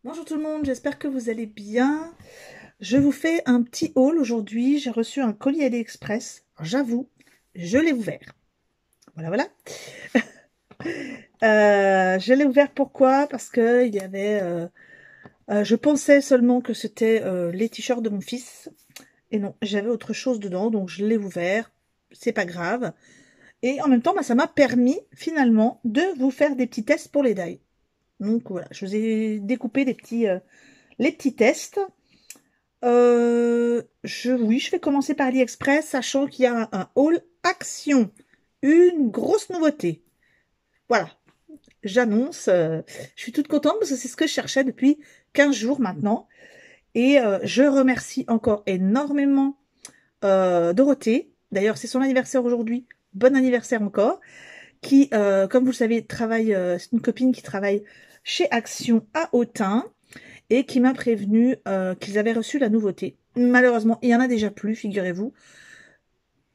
Bonjour tout le monde, j'espère que vous allez bien. Je vous fais un petit haul aujourd'hui. J'ai reçu un colis AliExpress. J'avoue, je l'ai ouvert. Voilà, voilà. Je l'ai ouvert pourquoi? Parce que il y avait... je pensais seulement que c'était les t-shirts de mon fils. Et non, j'avais autre chose dedans, donc je l'ai ouvert. C'est pas grave. Et en même temps, ça m'a permis finalement de vous faire des petits tests pour les dailles. Donc voilà, je vous ai découpé les petits tests. Oui, je vais commencer par AliExpress, sachant qu'il y a un haul action. Une grosse nouveauté. Voilà, j'annonce. Je suis toute contente parce que c'est ce que je cherchais depuis 15 jours maintenant. Et je remercie encore énormément Dorothée. D'ailleurs, c'est son anniversaire aujourd'hui. Bon anniversaire encore. Qui, comme vous le savez, travaille. C'est une copine qui travaille chez Action à Autun et qui m'a prévenu qu'ils avaient reçu la nouveauté. Malheureusement, il y en a déjà plus, figurez-vous.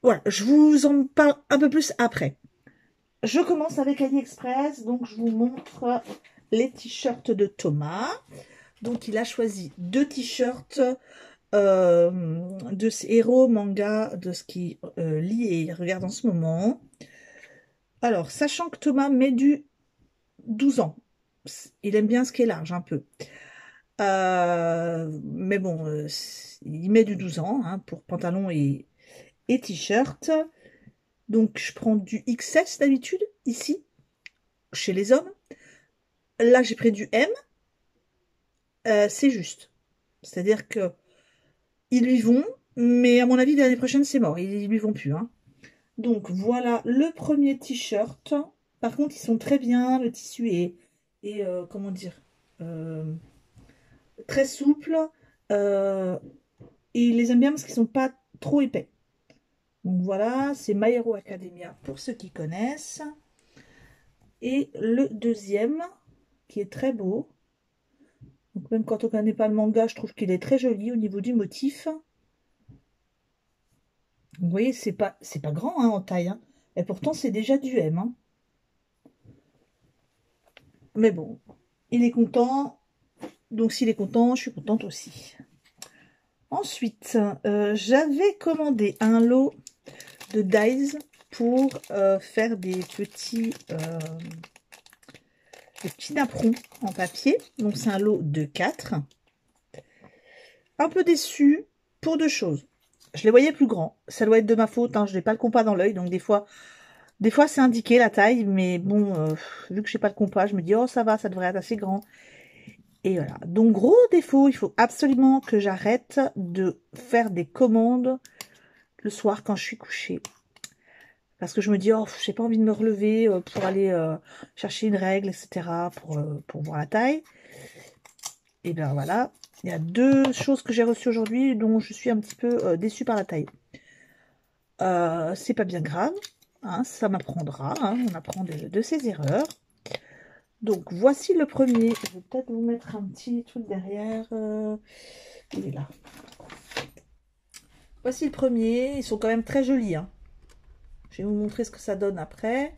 Voilà, je vous en parle un peu plus après. Je commence avec AliExpress, donc je vous montre les t-shirts de Thomas. Donc il a choisi deux t-shirts de ses héros manga, de ce qu'il lit et regarde en ce moment. Alors, sachant que Thomas met du 12 ans, il aime bien ce qui est large un peu. Mais bon, il met du 12 ans hein, pour pantalon et t-shirt. Donc je prends du XS d'habitude, ici, chez les hommes. Là j'ai pris du M, c'est juste. C'est-à-dire que ils lui vont, mais à mon avis l'année prochaine c'est mort, ils lui vont plus. Hein. Donc voilà le premier t-shirt. Par contre ils sont très bien, le tissu est comment dire, euh, très souple. Euh, et ils les aiment bien parce qu'ils sont pas trop épais. Donc voilà, c'est My Hero Academia pour ceux qui connaissent. Et le deuxième, qui est très beau. Donc même quand on ne connaît pas le manga, je trouve qu'il est très joli au niveau du motif. Vous voyez, c'est pas grand hein, en taille. Hein. Et pourtant, c'est déjà du M. Hein. Mais bon, il est content. Donc s'il est content, je suis contente aussi. Ensuite, j'avais commandé un lot de dies pour faire des petits napperons en papier. Donc c'est un lot de 4. Un peu déçu pour deux choses. Je les voyais plus grands. Ça doit être de ma faute. Hein. Je n'ai pas le compas dans l'œil. Donc des fois c'est indiqué la taille. Mais bon, vu que je n'ai pas le compas, je me dis, oh ça va, ça devrait être assez grand. Et voilà. Donc gros défaut, il faut absolument que j'arrête de faire des commandes le soir quand je suis couchée. Parce que je me dis, oh, j'ai pas envie de me relever pour aller chercher une règle, etc. pour voir la taille. Et bien voilà. Il y a deux choses que j'ai reçues aujourd'hui dont je suis un petit peu déçue par la taille. C'est pas bien grave, hein, ça m'apprendra, hein, on apprend de ses erreurs. Donc voici le premier, je vais peut-être vous mettre un petit truc derrière, il est là. Voici le premier, ils sont quand même très jolis. Hein. Je vais vous montrer ce que ça donne après.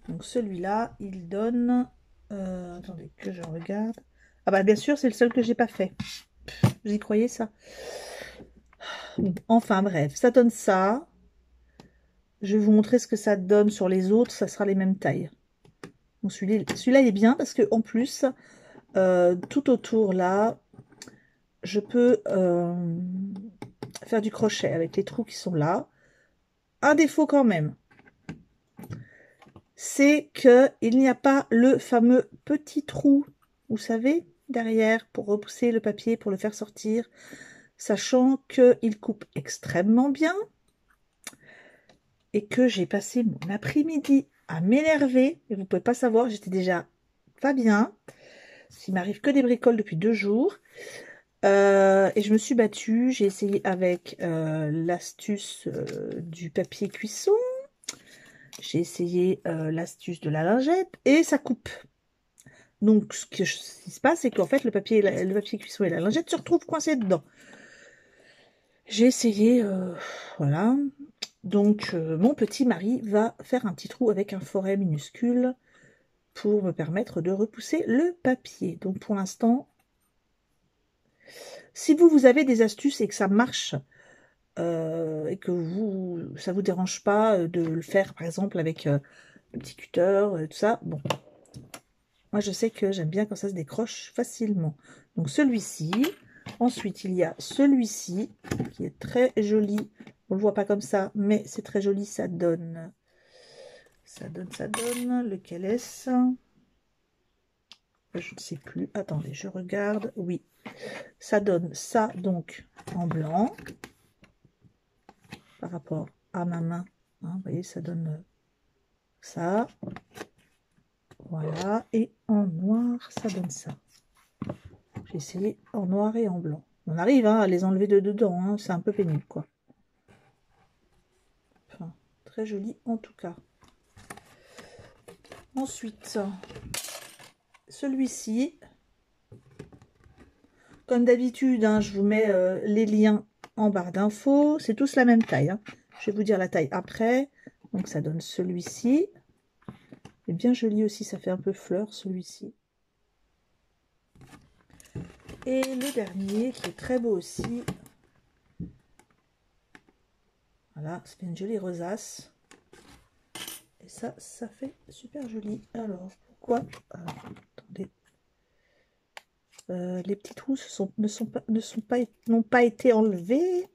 Donc celui-là, il donne, attendez que je regarde. Ah bah bien sûr, c'est le seul que j'ai pas fait. Vous y croyez ça? Enfin bref, ça donne ça. Je vais vous montrer ce que ça donne sur les autres, ça sera les mêmes tailles. Bon, celui-là, il est bien parce que en plus, tout autour là, je peux faire du crochet avec les trous qui sont là. Un défaut quand même, c'est que il n'y a pas le fameux petit trou, vous savez, derrière pour repousser le papier, pour le faire sortir, sachant qu'il coupe extrêmement bien et que j'ai passé mon après-midi à m'énerver. Et vous pouvez pas savoir, j'étais déjà pas bien. Il m'arrive que des bricoles depuis 2 jours. Et je me suis battue. J'ai essayé avec l'astuce du papier cuisson. J'ai essayé l'astuce de la lingette. Et ça coupe. Donc, ce qui se passe, c'est qu'en fait, le papier cuisson et la lingette se retrouvent coincés dedans. J'ai essayé, voilà. Donc, mon petit mari va faire un petit trou avec un foret minuscule pour me permettre de repousser le papier. Donc, pour l'instant, Si vous avez des astuces et que ça marche, et que ça vous dérange pas de le faire, par exemple, avec le petit cutter, tout ça, bon. Moi, je sais que j'aime bien quand ça se décroche facilement. Donc, celui-ci. Ensuite, il y a celui-ci, qui est très joli. On le voit pas comme ça, mais c'est très joli. Ça donne. Lequel est-ce? Je ne sais plus. Attendez, je regarde. Oui. Ça donne ça, donc, en blanc. Par rapport à ma main. Hein, vous voyez, ça donne ça. Voilà. Et en noir, ça donne ça. J'ai essayé en noir et en blanc. On arrive à les enlever de dedans. Hein, c'est un peu pénible, quoi. Enfin, très joli en tout cas. Ensuite, celui-ci. Comme d'habitude, hein, je vous mets les liens en barre d'infos. C'est tous la même taille. Hein. Je vais vous dire la taille après. Donc, ça donne celui-ci. Il est bien joli aussi. Ça fait un peu fleur, celui-ci. Et le dernier, qui est très beau aussi. Voilà, ça fait une jolie rosace. Et ça fait super joli. Alors, pourquoi? Alors, attendez. Les petits trous n'ont pas été enlevés.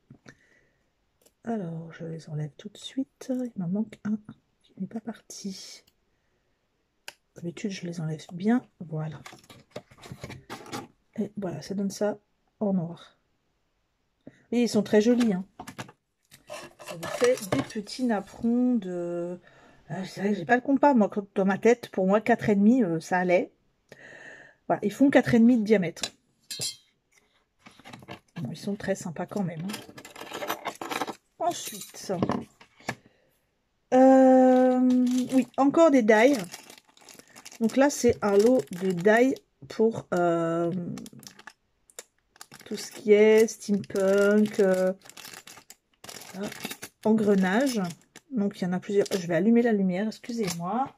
Alors, je les enlève tout de suite. Il m'en manque un qui n'est pas parti. D'habitude, je les enlève bien. Voilà. Et voilà, ça donne ça en noir. Et ils sont très jolis. Hein. Ça vous fait des petits napperons de... C'est vrai que j'ai pas le compas, moi, dans ma tête. Pour moi, 4,5, ça allait. Voilà, ils font 4,5 de diamètre. Bon, ils sont très sympas quand même. Hein. Ensuite, oui, encore des die. Donc là, c'est un lot de die pour tout ce qui est steampunk, engrenage. Donc il y en a plusieurs. Je vais allumer la lumière, excusez-moi.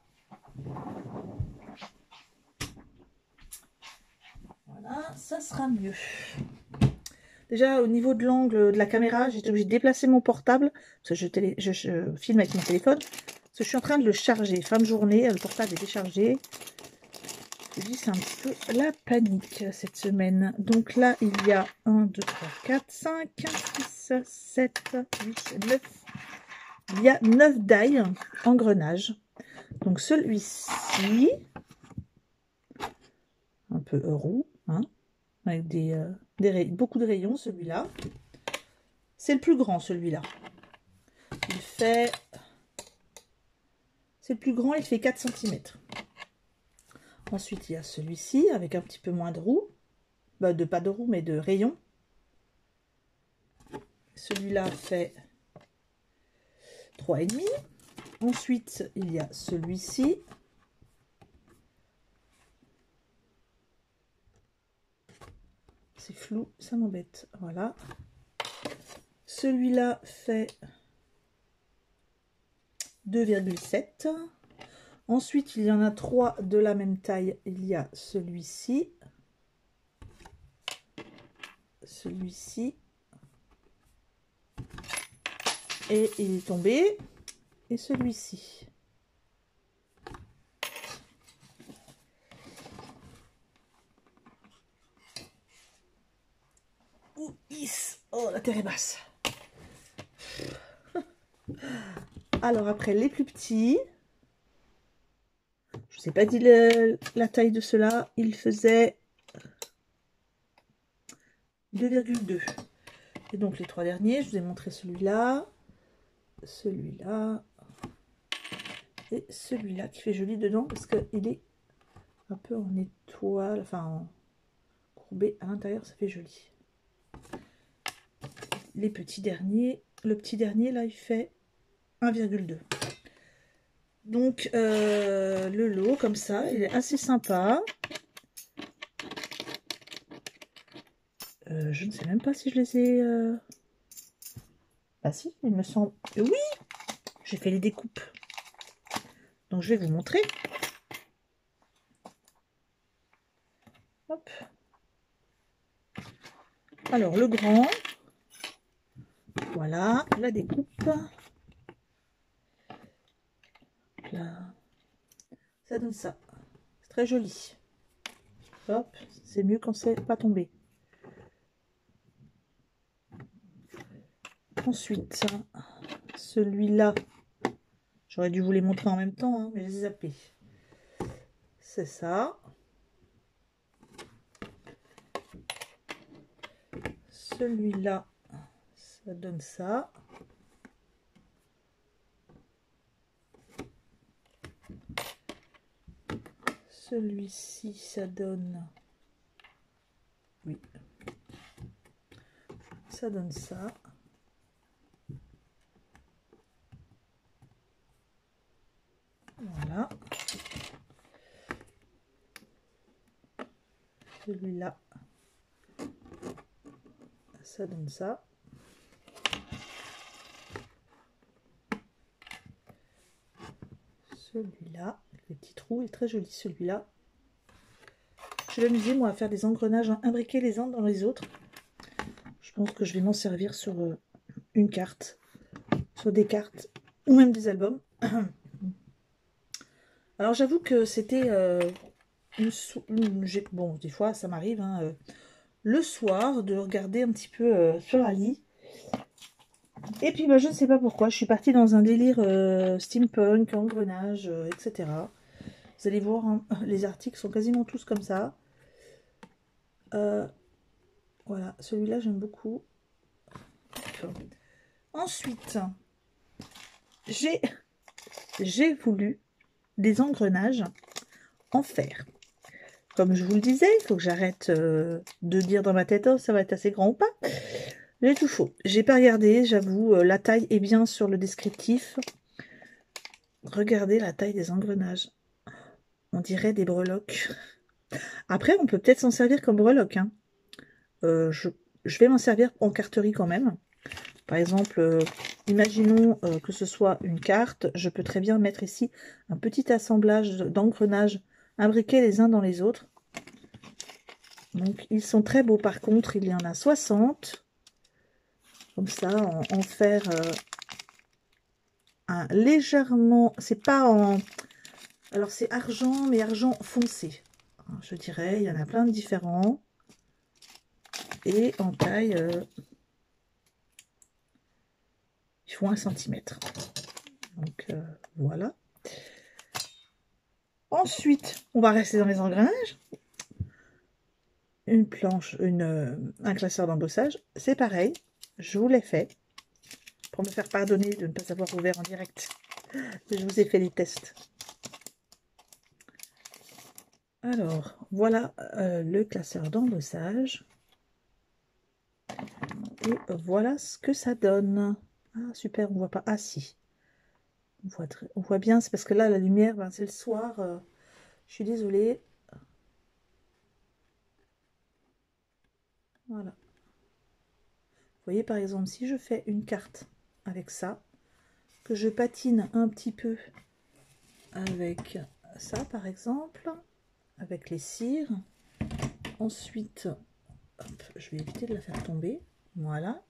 Voilà, ça sera mieux. Déjà, au niveau de l'angle de la caméra, j'étais obligée de déplacer mon portable. Parce que je filme avec mon téléphone. Parce que je suis en train de le charger. Fin de journée, le portable est déchargé. Je dis, c'est un petit peu la panique cette semaine. Donc là, il y a 1, 2, 3, 4, 5, 6, 7, 8, 9. Il y a 9 die engrenages. Donc celui-ci, un peu roux, hein, avec beaucoup de rayons, celui-là. C'est le plus grand, celui-là. Il fait... C'est le plus grand, il fait 4 cm. Ensuite, il y a celui-ci, avec un petit peu moins de roues. Bah, pas de roues, mais de rayons. Celui-là fait 3,5. Ensuite, il y a celui-ci. C'est flou, ça m'embête. Voilà. Celui-là fait 2,7. Ensuite, il y en a 3 de la même taille. Il y a celui-ci. Celui-ci. Et il est tombé. Et celui-ci. Oh, la terre est basse. Alors après, les plus petits. Je ne sais pas dit la taille de cela. Il faisait 2,2. Et donc les 3 derniers, je vous ai montré celui-là, celui-là et celui-là qui fait joli dedans parce qu'il est un peu en étoile, enfin en courbé à l'intérieur, ça fait joli. Les petits derniers, le petit dernier là il fait 1,2. Donc le lot comme ça, il est assez sympa. Je ne sais même pas si je les ai... Ah si, il me semble... Oui, j'ai fait les découpes. Donc je vais vous montrer. Hop. Alors, le grand. Voilà, la découpe. Là. Ça donne ça. C'est très joli. Hop, c'est mieux quand c'est pas tombé. Ensuite, celui-là, j'aurais dû vous les montrer en même temps, hein, mais je les ai zappés. C'est ça. Celui-là, ça donne ça. Celui-ci, ça donne... Oui. Ça donne ça. Voilà. Celui-là, ça donne ça. Celui-là, le petit trou est très joli, celui-là. Je vais m'amuser, moi, à faire des engrenages imbriqués les uns dans les autres. Je pense que je vais m'en servir sur une carte, sur des cartes, ou même des albums. Alors, j'avoue que c'était bon, des fois, ça m'arrive, hein, le soir, de regarder un petit peu sur Ali. Et puis, bah, je ne sais pas pourquoi, je suis partie dans un délire steampunk, engrenage, etc. Vous allez voir, hein, les articles sont quasiment tous comme ça. Voilà, celui-là, j'aime beaucoup. Ensuite, j'ai voulu des engrenages en fer. Comme je vous le disais, il faut que j'arrête de dire dans ma tête, oh, ça va être assez grand ou pas. J'ai tout faux. J'ai pas regardé, j'avoue, la taille est bien sur le descriptif. Regardez la taille des engrenages. On dirait des breloques. Après, on peut peut-être s'en servir comme breloques. Hein. Je vais m'en servir en carterie quand même. Par exemple, imaginons que ce soit une carte. Je peux très bien mettre ici un petit assemblage d'engrenages imbriqués les uns dans les autres. Donc, ils sont très beaux. Par contre, il y en a 60. Comme ça, en fer légèrement... C'est pas en... Alors, c'est argent, mais argent foncé. Je dirais, il y en a plein de différents. Et en taille... ils font 1 cm. Donc, voilà. Ensuite, on va rester dans les engrenages. Une planche, un classeur d'embossage. C'est pareil, je vous l'ai fait. Pour me faire pardonner de ne pas avoir ouvert en direct. Je vous ai fait les tests. Alors, voilà le classeur d'embossage. Et voilà ce que ça donne. Ah, super, on voit pas. Ah, si. On voit bien, c'est parce que là, la lumière, ben, c'est le soir. Je suis désolée. Voilà. Vous voyez, par exemple, si je fais une carte avec ça, que je patine un petit peu avec ça, par exemple, avec les cires. Ensuite, hop, je vais éviter de la faire tomber. Voilà.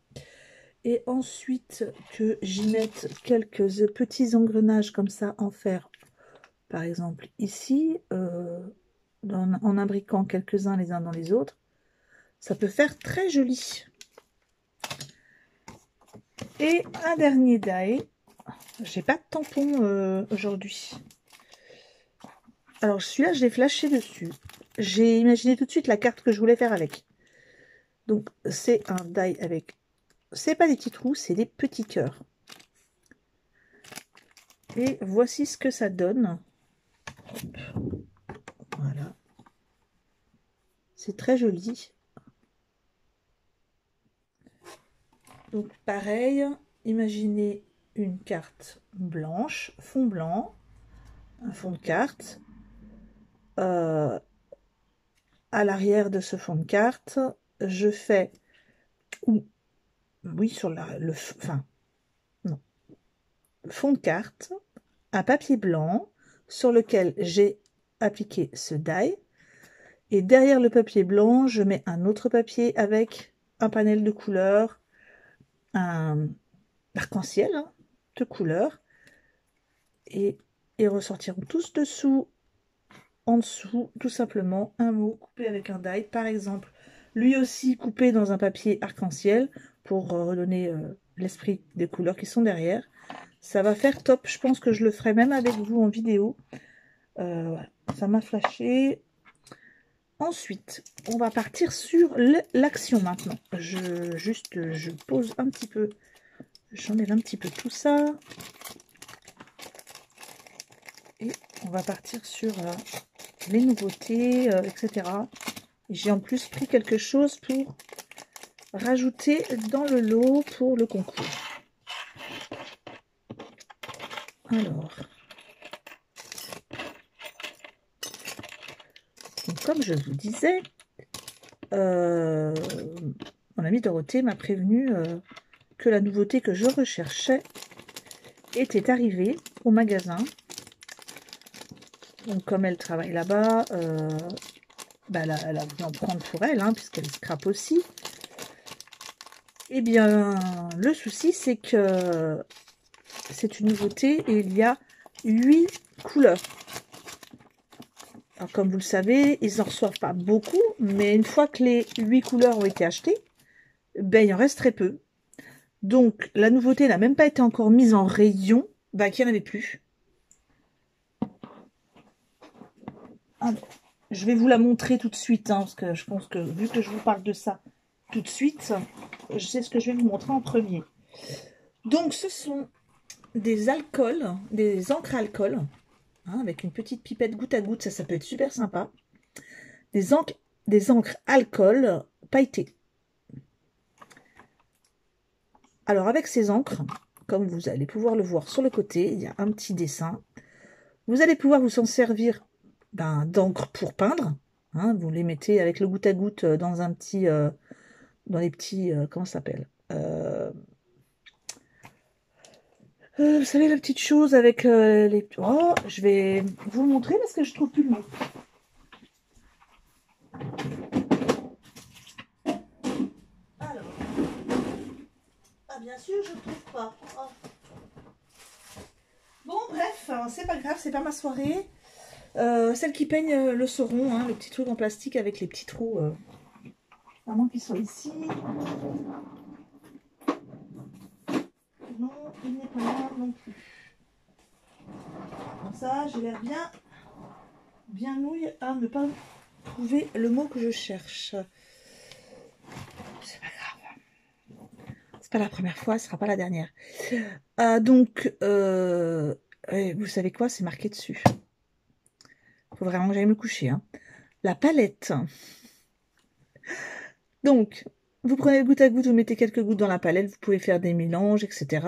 Et ensuite, que j'y mette quelques petits engrenages comme ça en fer. Par exemple, ici, en imbriquant quelques-uns les uns dans les autres. Ça peut faire très joli. Et un dernier die. J'ai pas de tampon aujourd'hui. Alors celui-là, je l'ai flashé dessus. J'ai imaginé tout de suite la carte que je voulais faire avec. Donc c'est un die avec... C'est pas des petits trous, c'est des petits cœurs. Et voici ce que ça donne. Hop. Voilà. C'est très joli. Donc pareil, imaginez une carte blanche, fond blanc, un fond de carte. À l'arrière de ce fond de carte, je fais, oui, sur fond de carte, un papier blanc sur lequel j'ai appliqué ce die. Et derrière le papier blanc, je mets un autre papier avec un panel de couleurs, un arc-en-ciel hein, de couleurs. Et ils ressortiront tous dessous, en dessous, tout simplement, un mot coupé avec un die. Par exemple, lui aussi coupé dans un papier arc-en-ciel pour redonner l'esprit des couleurs qui sont derrière. Ça va faire top. Je pense que je le ferai même avec vous en vidéo. Voilà. Ça m'a flashé. Ensuite, on va partir sur l'action maintenant. Je pose un petit peu, j'enlève un petit peu tout ça. Et on va partir sur les nouveautés, etc. J'ai en plus pris quelque chose pour rajouter dans le lot pour le concours. Alors, donc comme je vous disais, mon amie Dorothée m'a prévenu que la nouveauté que je recherchais était arrivée au magasin. Donc comme elle travaille là-bas, elle a voulu en prendre pour elle, hein, puisqu'elle scrape aussi. Eh bien, le souci, c'est que c'est une nouveauté et il y a 8 couleurs. Alors, comme vous le savez, ils n'en reçoivent pas beaucoup, mais une fois que les 8 couleurs ont été achetées, ben, il en reste très peu. Donc, la nouveauté n'a même pas été encore mise en rayon, ben, qu'il n'y en avait plus. Alors, je vais vous la montrer tout de suite, hein, parce que je pense que, vu que je vous parle de ça tout de suite, je sais ce que je vais vous montrer en premier. Donc, ce sont des alcools, des encres alcool, hein, avec une petite pipette goutte à goutte, ça peut être super sympa. Des encres alcool pailletées. Alors, avec ces encres, comme vous allez pouvoir le voir sur le côté, il y a un petit dessin. Vous allez pouvoir vous en servir d'encre pour peindre. Hein, vous les mettez avec le goutte à goutte dans un petit... dans les petits... comment ça s'appelle vous savez, la petite chose avec les... Oh, je vais vous montrer parce que je trouve plus le mot. Alors. Ah, bien sûr, je ne trouve pas. Oh. Bon, bref, c'est pas grave, c'est pas ma soirée. Celles qui peignent le sauront, hein, le petit truc en plastique avec les petits trous. À moins qu'ils soient ici. Non, il n'est pas là non plus. Comme ça, j'ai l'air bien nouille à ne pas trouver le mot que je cherche. C'est pas grave. C'est pas la première fois, ce sera pas la dernière. Donc, vous savez quoi, c'est marqué dessus. Faut vraiment que j'aille me coucher. Hein. La palette. Donc, vous prenez le goutte à goutte, vous mettez quelques gouttes dans la palette, vous pouvez faire des mélanges, etc.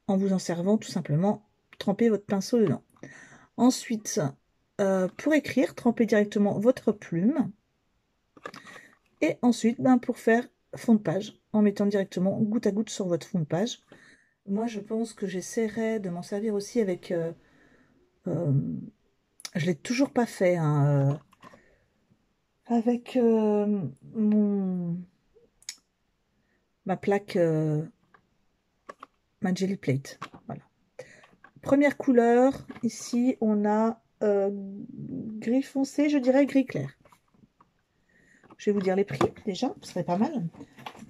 En vous en servant tout simplement, trempez votre pinceau dedans. Ensuite, pour écrire, trempez directement votre plume. Et ensuite, pour faire fond de page, en mettant directement goutte à goutte sur votre fond de page. Moi, je pense que j'essaierai de m'en servir aussi avec... je ne l'ai toujours pas fait, hein, avec ma plaque, ma Gelly Plate. Voilà. Première couleur, ici, on a gris foncé, je dirais gris clair. Je vais vous dire les prix, déjà, ce serait pas mal.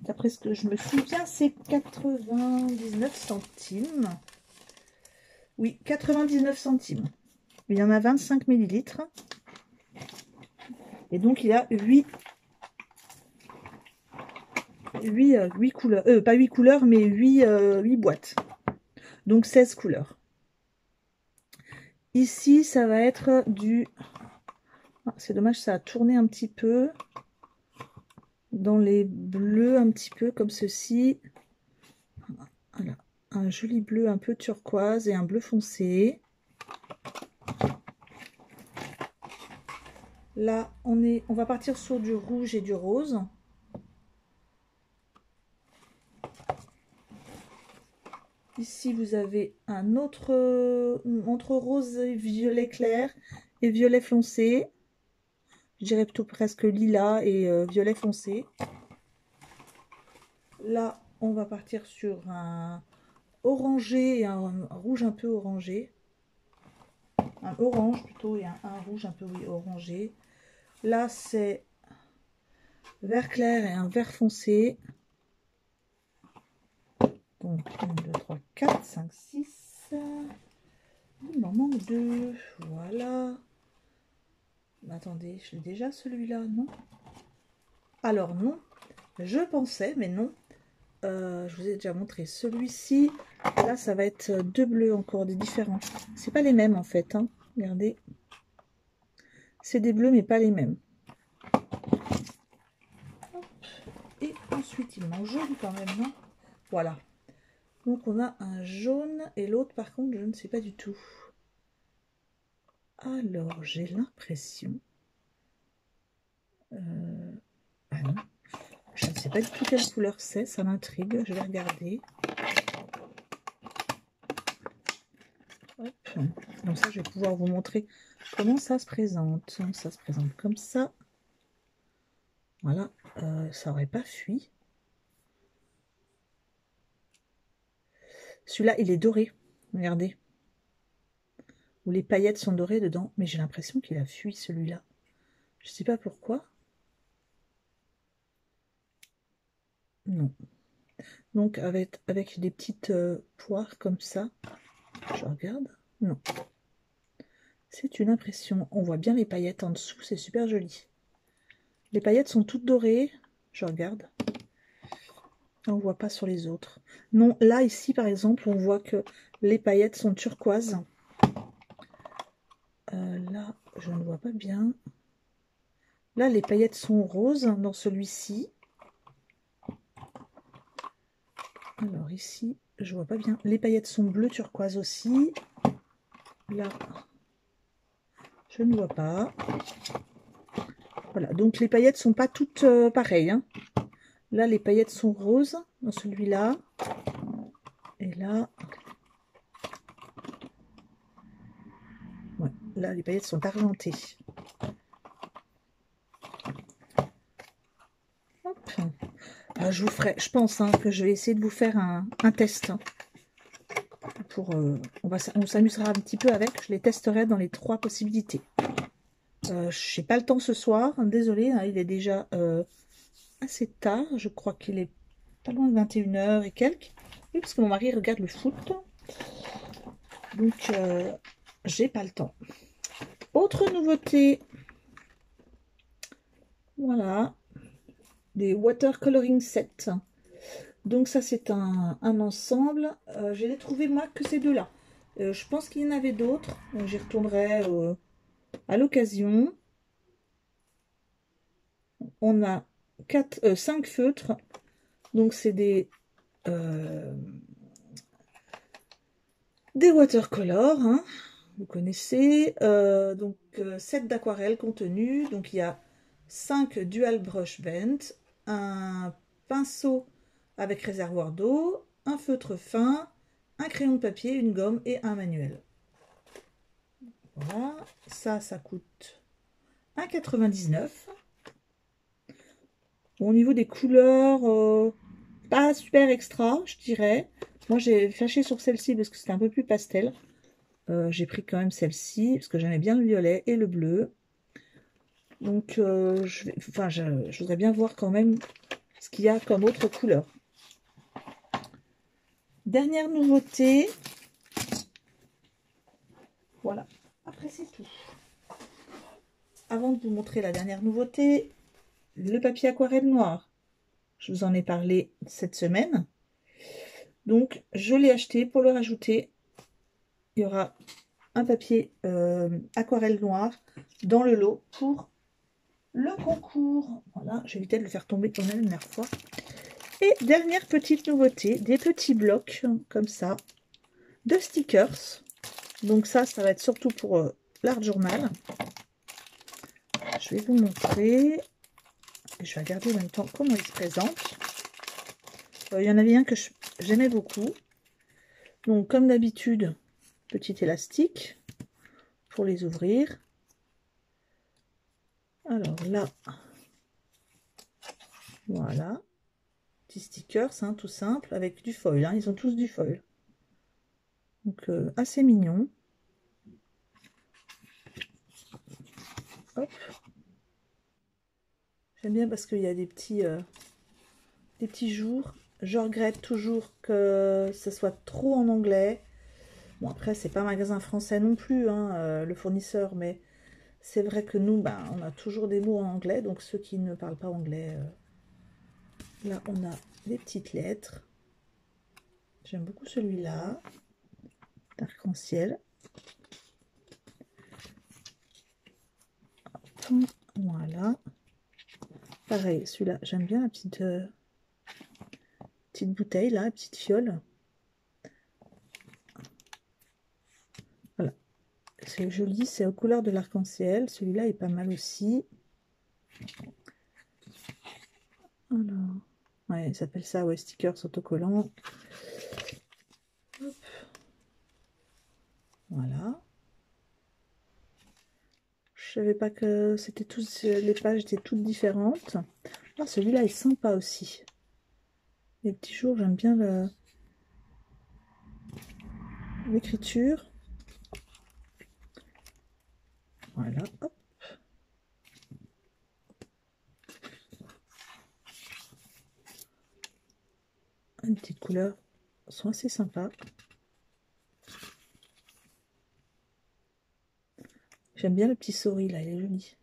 D'après ce que je me souviens, c'est 99 centimes. Oui, 99 centimes. Il y en a 25 millilitres. Et donc, il y a 8 couleurs. Pas 8 couleurs, mais 8 boîtes. Donc, 16 couleurs. Ici, ça va être du... Ah, c'est dommage, ça a tourné un petit peu. Dans les bleus, un petit peu comme ceci. Voilà. Un joli bleu un peu turquoise et un bleu foncé. Là, on va partir sur du rouge et du rose. Ici, vous avez un autre entre rose et violet clair et violet foncé. Je dirais plutôt presque lilas et violet foncé. Là, on va partir sur un orangé et un rouge un peu orangé. Un orange plutôt et un rouge un peu oui, orangé. Là, c'est vert clair et un vert foncé. Donc 1, 2, 3, 4, 5, 6. Il m'en manque 2. Voilà. Attendez, je l'ai déjà celui-là, non? Alors non, je pensais, mais non. Je vous ai déjà montré celui-ci. Là, ça va être deux bleus encore, des différents. C'est pas les mêmes en fait. Hein. Regardez. C'est des bleus, mais pas les mêmes. Hop. Et ensuite, il m'en jaune quand même, non? Voilà. Donc, on a un jaune et l'autre, par contre, je ne sais pas du tout. Alors, j'ai l'impression... Ah non. Je ne sais pas du tout quelle couleur c'est, ça m'intrigue. Je vais regarder. Hop. Donc ça, je vais pouvoir vous montrer comment ça se présente. Ça se présente comme ça. Voilà, ça aurait pas fui. Celui-là, il est doré. Regardez. Où les paillettes sont dorées dedans. Mais j'ai l'impression qu'il a fui celui-là. Je sais pas pourquoi. Non. Donc avec des petites poires comme ça. Je regarde. Non. C'est une impression. On voit bien les paillettes en dessous. C'est super joli. Les paillettes sont toutes dorées. Je regarde. On voit pas sur les autres. Non, là, ici, par exemple, on voit que les paillettes sont turquoises. Là, je ne vois pas bien. Là, les paillettes sont roses dans celui-ci. Alors ici, je vois pas bien. Les paillettes sont bleues turquoise aussi. Là, je ne vois pas. Voilà, donc les paillettes sont pas toutes pareilles. Hein. Là, les paillettes sont roses dans celui-là. Et là... Ouais, là, les paillettes sont argentées. Hop. Je vous ferai, je pense hein, que je vais essayer de vous faire un test. Hein, pour, on s'amusera un petit peu avec. Je les testerai dans les 3 possibilités. Je n'ai pas le temps ce soir. Désolée, hein, il est déjà assez tard. Je crois qu'il est pas loin de 21 h et quelques. Oui, parce que mon mari regarde le foot. Donc, j'ai pas le temps. Autre nouveauté. Voilà. Des watercoloring sets. Donc ça, c'est un ensemble. Je l'ai trouvé, moi, que ces deux-là. Je pense qu'il y en avait d'autres. J'y retournerai à l'occasion. On a 5 feutres. Donc, c'est des watercolors. Hein, vous connaissez. Donc, 7 d'aquarelle contenu. Donc, il y a 5 dual brush bent. Un pinceau avec réservoir d'eau. Un feutre fin. Un crayon de papier, une gomme et un manuel. Voilà, ça coûte 1,99 €. Bon, au niveau des couleurs, pas super extra, je dirais. Moi, j'ai flashé sur celle-ci parce que c'était un peu plus pastel. J'ai pris quand même celle-ci parce que j'aimais bien le violet et le bleu. Donc, je voudrais bien voir quand même ce qu'il y a comme autre couleur. Dernière nouveauté. Voilà, après c'est tout. Avant de vous montrer la dernière nouveauté, le papier aquarelle noir. Je vous en ai parlé cette semaine. Donc, je l'ai acheté pour le rajouter. Il y aura un papier aquarelle noir dans le lot pour le concours. Voilà, j'ai évité de le faire tomber comme la dernière fois. Et dernière petite nouveauté, des petits blocs comme ça de stickers. Donc ça va être surtout pour l'art journal. Je vais vous montrer. Je vais regarder en même temps comment il se présente. Il y en avait un que j'aimais beaucoup. Donc comme d'habitude, petit élastique pour les ouvrir. Alors là, voilà, Petits stickers, hein, tout simple, avec du foil. Hein, ils ont tous du foil. Donc, assez mignon. Hop. J'aime bien parce qu'il y a des petits jours. Je regrette toujours que ça soit trop en anglais. Bon, après, c'est pas un magasin français non plus, hein, le fournisseur, mais c'est vrai que nous, ben, on a toujours des mots en anglais. Donc, ceux qui ne parlent pas anglais, là, on a des petites lettres. J'aime beaucoup celui-là, d'arc-en-ciel. Voilà. Pareil, celui-là, j'aime bien la petite bouteille, là, la petite fiole. Voilà. C'est joli, c'est aux couleurs de l'arc-en-ciel. Celui-là est pas mal aussi. Alors, ouais, ils appellent ça, ouais, stickers autocollants. Hop. Voilà. Je savais pas que c'était tous, les pages étaient toutes différentes. Ah, celui-là est sympa aussi. Les petits jours, j'aime bien l'écriture. Voilà, hop. Les petites couleurs sont assez sympas. J'aime bien le petit souris là, il est joli.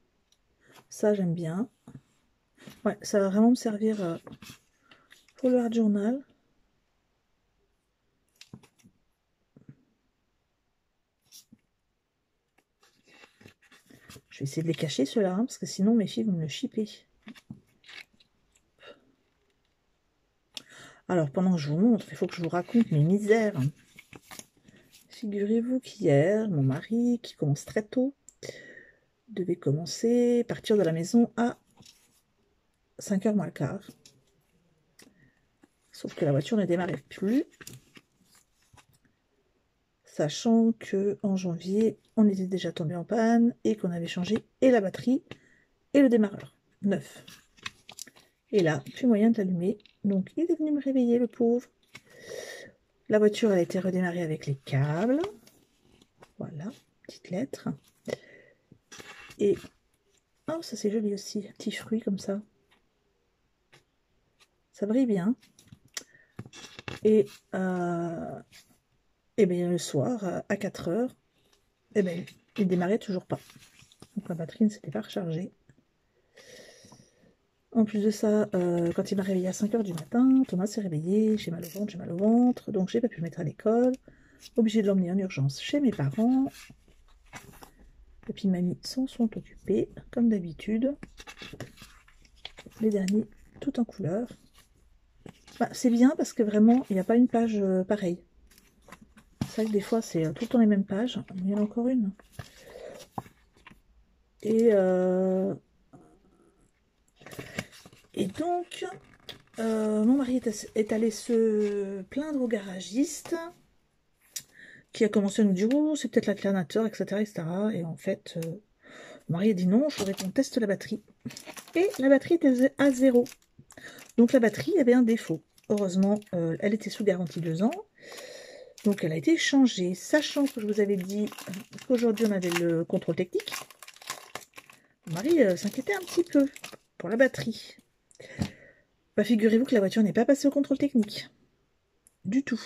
Ça, j'aime bien. Ouais, ça va vraiment me servir pour le hard journal. Je vais essayer de les cacher ceux-là, hein, parce que sinon mes filles vont me le chipper. Alors, pendant que je vous montre, il faut que je vous raconte mes misères. Figurez-vous qu'hier, mon mari, qui commence très tôt, devait partir de la maison à 5h moins le quart. Sauf que la voiture ne démarrait plus. Sachant que en janvier, on était déjà tombé en panne et qu'on avait changé et la batterie et le démarreur neuf. Et là, plus moyen de l'allumer. Donc, il est venu me réveiller, le pauvre. La voiture a été redémarrée avec les câbles. Voilà, petite lettre. Et, oh, ça c'est joli aussi, petit fruit comme ça. Ça brille bien. Et bien le soir, à 4h, il démarrait toujours pas. Donc la batterie ne s'était pas rechargée. En plus de ça, quand il m'a réveillé à 5h du matin, Thomas s'est réveillé, j'ai mal au ventre, donc j'ai pas pu le mettre à l'école. Obligée de l'emmener en urgence chez mes parents. Et puis mamie s'en sont occupés, comme d'habitude. Les derniers, tout en couleur. Bah, c'est bien parce que vraiment, il n'y a pas une page pareille. C'est vrai que des fois, c'est tout le temps les mêmes pages. Il y en a encore une. Et donc, mon mari est allé se plaindre au garagiste qui a commencé à nous dire « Oh, c'est peut-être l'alternateur, etc. etc. » Et en fait, mon mari a dit « Non, je voudrais qu'on teste la batterie. » Et la batterie était à 0. Donc la batterie avait un défaut. Heureusement, elle était sous garantie 2 ans. Donc elle a été changée, sachant que je vous avais dit qu'aujourd'hui on avait le contrôle technique. Mon mari s'inquiétait un petit peu pour la batterie. Bah, figurez-vous que la voiture n'est pas passée au contrôle technique. Du tout.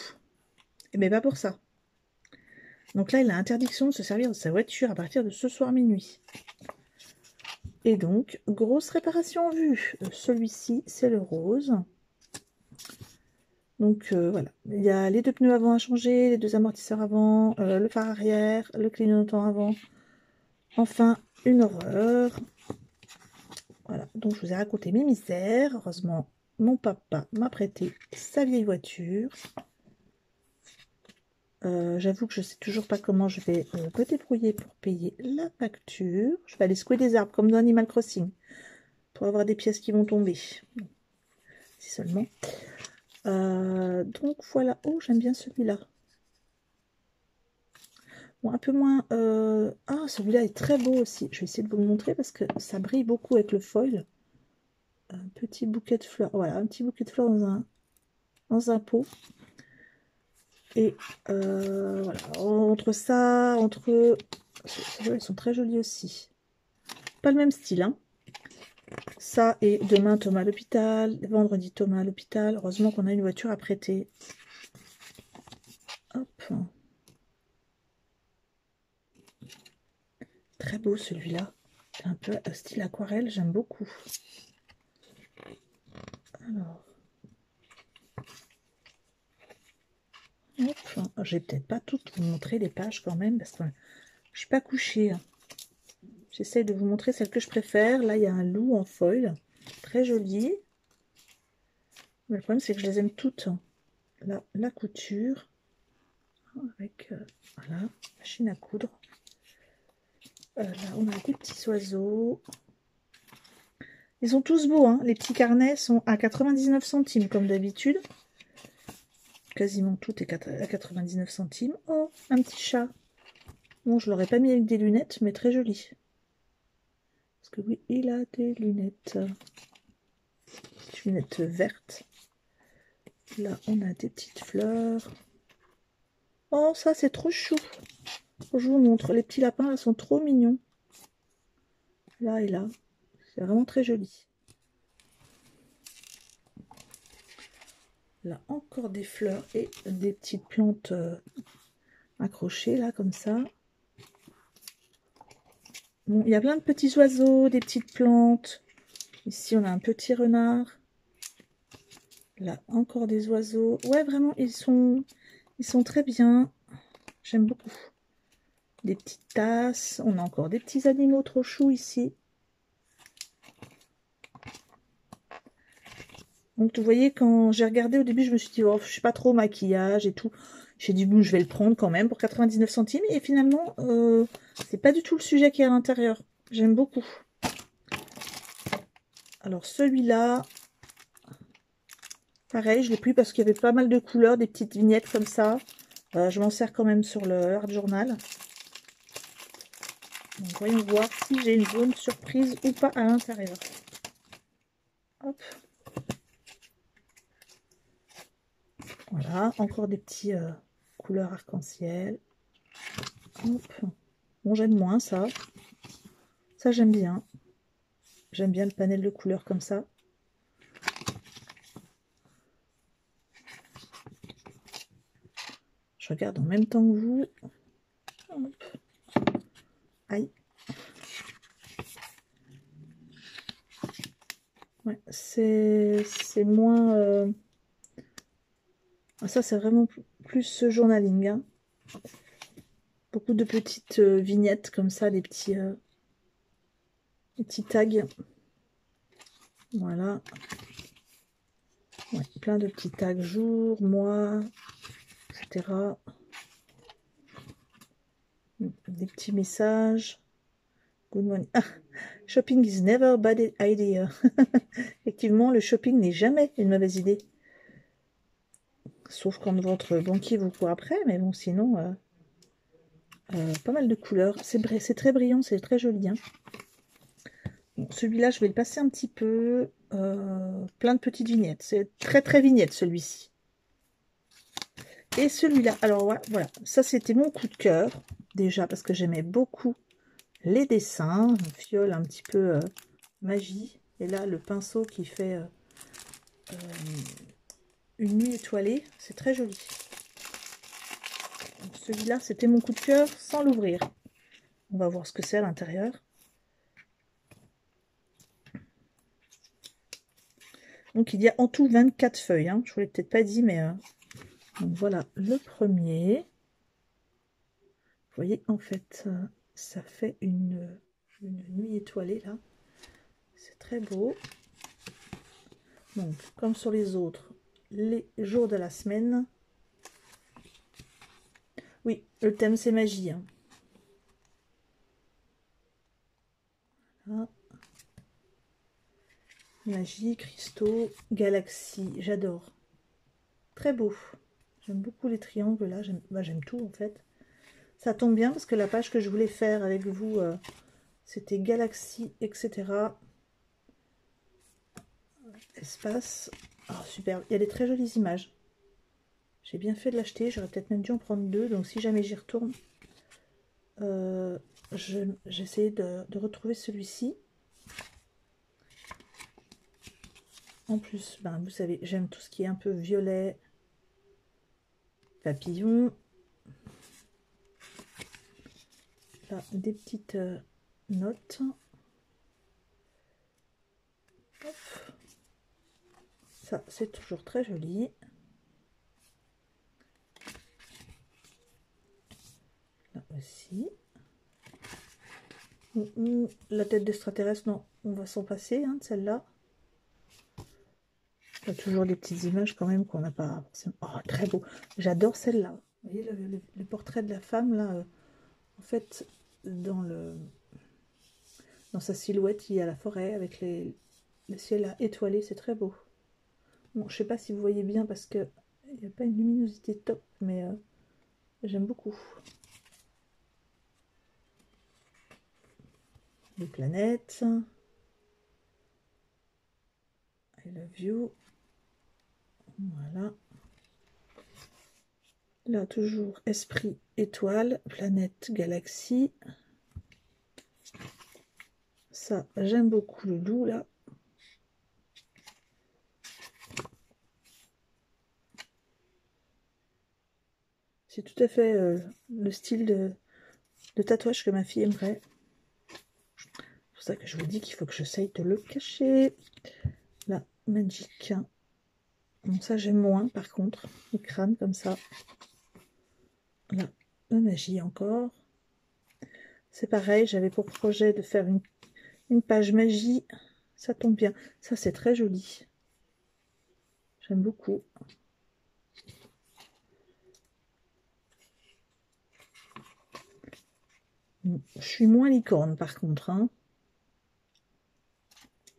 Mais pas pour ça. Donc là, il a interdiction de se servir de sa voiture à partir de ce soir minuit. Et donc, grosse réparation en vue. Celui-ci, c'est le rose. Donc voilà, il y a les 2 pneus avant à changer, les 2 amortisseurs avant, le phare arrière, le clignotant avant. Enfin, une horreur. Voilà, donc je vous ai raconté mes misères. Heureusement, mon papa m'a prêté sa vieille voiture. J'avoue que je ne sais toujours pas comment je vais me débrouiller pour payer la facture. Je vais aller secouer des arbres comme dans Animal Crossing pour avoir des pièces qui vont tomber. Si seulement. Donc voilà. Oh, j'aime bien celui-là. Bon, un peu moins... Ah, celui-là est très beau aussi. Je vais essayer de vous le montrer parce que ça brille beaucoup avec le foil. un petit bouquet de fleurs. Voilà, un petit bouquet de fleurs dans un pot. Et voilà, entre ça, ils sont très jolis aussi. Pas le même style, hein. Ça, et demain, Thomas à l'hôpital. Vendredi, Thomas à l'hôpital. Heureusement qu'on a une voiture à prêter. Hop. Très beau celui-là. Un peu style aquarelle, j'aime beaucoup. Alors. Hop. Je vais peut-être pas toutes vous montrer les pages quand même, parce que je suis pas couchée. J'essaie de vous montrer celle que je préfère. Là, il y a un loup en foil. Très joli. Mais le problème, c'est que je les aime toutes. Là, la couture. Avec, voilà, machine à coudre. Là, on a des petits oiseaux. Ils sont tous beaux, hein. Les petits carnets sont à 99 centimes, comme d'habitude. Quasiment tout est à 99 centimes. Oh, un petit chat. Bon, je l'aurais pas mis avec des lunettes, mais très joli. Parce que oui, il a des lunettes. Des lunettes vertes. Là, on a des petites fleurs. Oh, ça, c'est trop chou. Je vous montre. Les petits lapins, là, sont trop mignons. Là et là. C'est vraiment très joli. Là, encore des fleurs et des petites plantes accrochées, là, comme ça. Bon, il y a plein de petits oiseaux, des petites plantes. Ici, on a un petit renard. Là, encore des oiseaux. Ouais, vraiment, ils sont très bien. J'aime beaucoup. Des petites tasses. On a encore des petits animaux trop choux ici. Donc, vous voyez, quand j'ai regardé au début, je me suis dit, oh, je suis pas trop maquillage et tout. J'ai dit, bon, je vais le prendre quand même pour 99 centimes. Et finalement, c'est pas du tout le sujet qui est à l'intérieur. J'aime beaucoup. Alors, celui-là, pareil, je l'ai pris parce qu'il y avait pas mal de couleurs, des petites vignettes comme ça. Je m'en sers quand même sur le Art Journal. Donc, voyons voir si j'ai une zone surprise ou pas à l'intérieur. Hop. Voilà, encore des petits couleurs arc-en-ciel. Hop. Bon, j'aime moins ça. Ça, j'aime bien. J'aime bien le panel de couleurs comme ça. Je regarde en même temps que vous. Hop. Aïe. Ouais, c'est moins... Ça, c'est vraiment plus ce journaling. Hein. Beaucoup de petites vignettes comme ça, des petits tags. Voilà. Ouais, plein de petits tags jour, mois, etc. Des petits messages. Good morning. Ah, shopping is never a bad idea. Effectivement, le shopping n'est jamais une mauvaise idée. Sauf quand votre banquier vous court après, mais bon, sinon, pas mal de couleurs. C'est très brillant, c'est très joli. Hein. Bon, celui-là, je vais le passer un petit peu. Plein de petites vignettes. C'est très très vignette celui-ci. Et celui-là, alors voilà, ça c'était mon coup de cœur. Déjà parce que j'aimais beaucoup les dessins. Fiole un petit peu magie. Et là, le pinceau qui fait une nuit étoilée. C'est très joli. Celui-là, c'était mon coup de cœur sans l'ouvrir. On va voir ce que c'est à l'intérieur. Donc, il y a en tout 24 feuilles. Hein. Je ne vous l'ai peut-être pas dit, mais... Donc, voilà le premier. Vous voyez, en fait, ça fait une nuit étoilée, là. C'est très beau. Donc, comme sur les autres, les jours de la semaine. Oui, le thème, c'est magie. Hein. Voilà. Magie, cristaux, galaxies. J'adore. Très beau. J'aime beaucoup les triangles, là. J'aime tout, en fait. Ça tombe bien, parce que la page que je voulais faire avec vous, c'était galaxies, etc. Espace. Oh, super. Il y a des très jolies images. J'ai bien fait de l'acheter. J'aurais peut-être même dû en prendre 2. Donc si jamais j'y retourne, j'essaie de retrouver celui-ci. En plus, ben, vous savez, j'aime tout ce qui est un peu violet, papillon. Là, des petites notes. Hop. Ça, c'est toujours très joli. Là aussi. La tête d'extraterrestre, non, on va s'en passer, hein, de celle-là. Il y a toujours des petites images quand même qu'on n'a pas... Oh, très beau. J'adore celle-là. Vous voyez le portrait de la femme, là, en fait, dans sa silhouette, il y a la forêt avec le ciel étoilé, c'est très beau. Bon, je sais pas si vous voyez bien parce que il n'y a pas une luminosité top, mais j'aime beaucoup. Les planètes. I love you. Voilà. Là, toujours esprit, étoile, planète, galaxie. Ça, j'aime beaucoup le loup, là. C'est tout à fait le style de tatouage que ma fille aimerait. C'est pour ça que je vous dis qu'il faut que j'essaye de le cacher. Là, Magic. Bon, ça, j'aime moins, par contre. Le crâne, comme ça. Là, la magie encore. C'est pareil, j'avais pour projet de faire une page magie. Ça tombe bien. Ça, c'est très joli. J'aime beaucoup. Je suis moins licorne, par contre. Hein.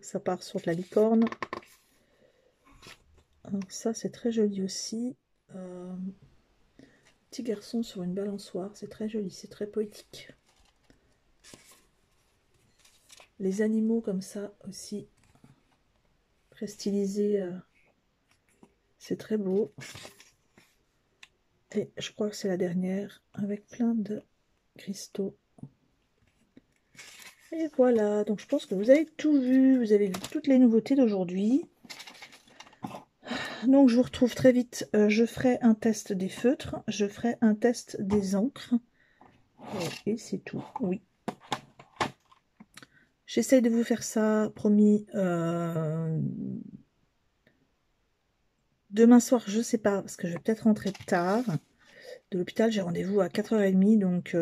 Ça part sur de la licorne. Alors ça, c'est très joli aussi. Petit garçon sur une balançoire. C'est très joli, c'est très poétique. Les animaux comme ça aussi. Très stylisés. C'est très beau. Et je crois que c'est la dernière. Avec plein de cristaux. Et voilà, donc je pense que vous avez tout vu, vous avez vu toutes les nouveautés d'aujourd'hui. Donc je vous retrouve très vite, je ferai un test des feutres, je ferai un test des encres. Et c'est tout, oui. J'essaye de vous faire ça, promis, demain soir, je sais pas, parce que je vais peut-être rentrer tard. De l'hôpital, j'ai rendez-vous à 4h30, donc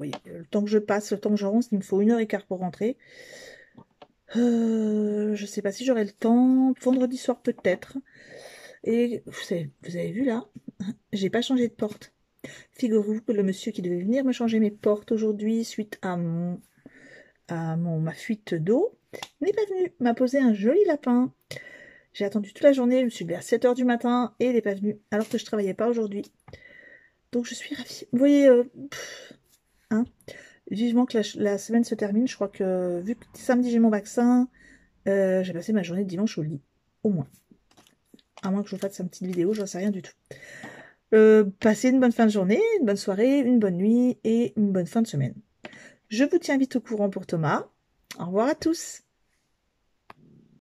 oui, le temps que je passe, le temps que je rentre, il me faut 1h15 pour rentrer. Je sais pas si j'aurai le temps. Vendredi soir peut-être. Et vous avez vu là, j'ai pas changé de porte. Figurez-vous que le monsieur qui devait venir me changer mes portes aujourd'hui suite à ma fuite d'eau n'est pas venu. M'a posé un joli lapin. J'ai attendu toute la journée. Je me suis levée à 7h du matin et il n'est pas venu alors que je travaillais pas aujourd'hui. Donc je suis ravie. Vous voyez, hein, vivement que la semaine se termine. Je crois que vu que samedi j'ai mon vaccin, j'ai passé ma journée de dimanche au lit, au moins. À moins que je vous fasse une petite vidéo, j'en sais rien du tout. Passez une bonne fin de journée, une bonne soirée, une bonne nuit et une bonne fin de semaine. Je vous tiens vite au courant pour Thomas. Au revoir à tous.